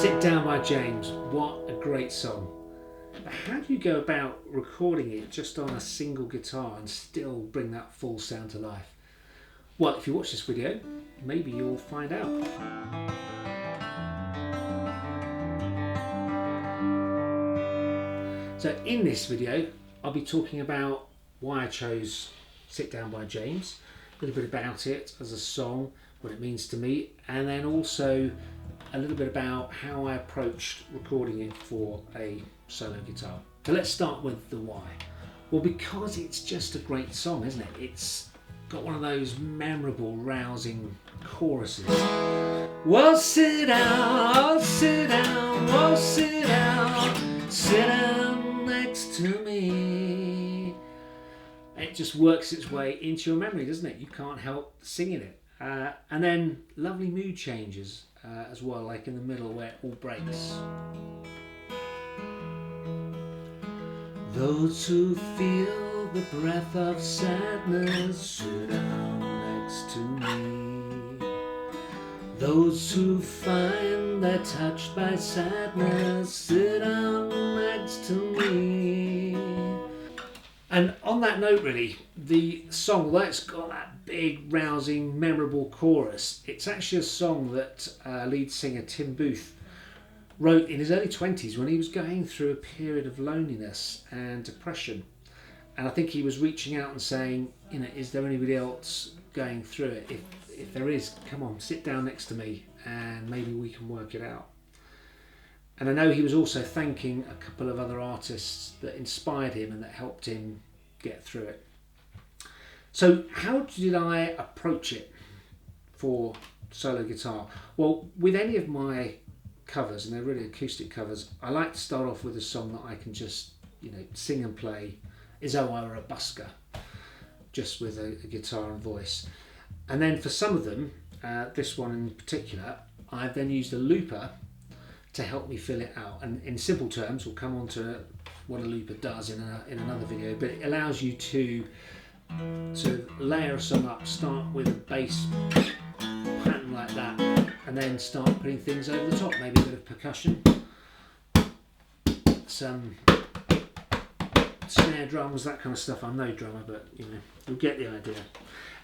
Sit Down by James, what a great song. But how do you go about recording it just on a single guitar and still bring that full sound to life? Well, if you watch this video, maybe you'll find out. So in this video, I'll be talking about why I chose Sit Down by James, a little bit about it as a song, what it means to me, and then also a little bit about how I approached recording it for a solo guitar. So let's start with the why. Well, because it's just a great song, isn't it? It's got one of those memorable, rousing choruses. Well, sit down, sit down, well, sit down next to me. It just works its way into your memory, doesn't it? You can't help singing it. And then lovely mood changes as well, like in the middle where it all breaks. Those who feel the breath of sadness, sit down next to me. Those who find they're touched by sadness, sit down next to me. And on that note, really, the song, although it's got that big, rousing, memorable chorus, it's actually a song that lead singer Tim Booth wrote in his early 20s when he was going through a period of loneliness and depression. And I think he was reaching out and saying, you know, is there anybody else going through it? If there is, come on, sit down next to me and maybe we can work it out. And I know he was also thanking a couple of other artists that inspired him and that helped him get through it. So how did I approach it for solo guitar? Well, with any of my covers, and they're really acoustic covers, I like to start off with a song that I can just, you know, sing and play as though I were a busker, just with a guitar and voice. And then for some of them, this one in particular, I've then used a looper to help me fill it out. And in simple terms, we'll come on to what a looper does in another video, but it allows you to layer a song up, start with a bass pattern like that, and then start putting things over the top, maybe a bit of percussion, some snare drums, that kind of stuff. I'm no drummer, but you know, you'll get the idea.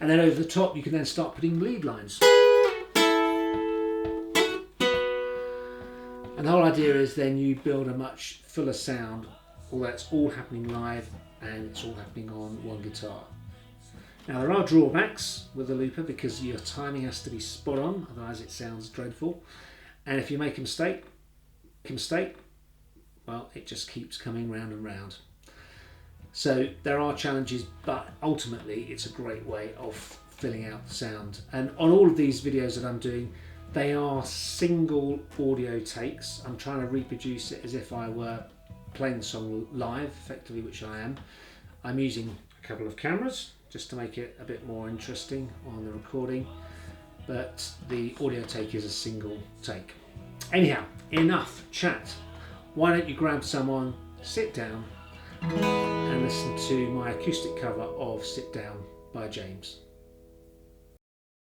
And then over the top, you can then start putting lead lines. And the whole idea is then you build a much fuller sound, although it's all happening live and it's all happening on one guitar. Now there are drawbacks with the looper because your timing has to be spot on, otherwise it sounds dreadful. And if you make a mistake, well, it just keeps coming round and round. So there are challenges, but ultimately it's a great way of filling out the sound. And on all of these videos that I'm doing, they are single audio takes. I'm trying to reproduce it as if I were playing the song live, effectively, which I am. I'm using a couple of cameras just to make it a bit more interesting on the recording, but the audio take is a single take. Anyhow, enough chat. Why don't you grab someone, sit down, and listen to my acoustic cover of Sit Down by James.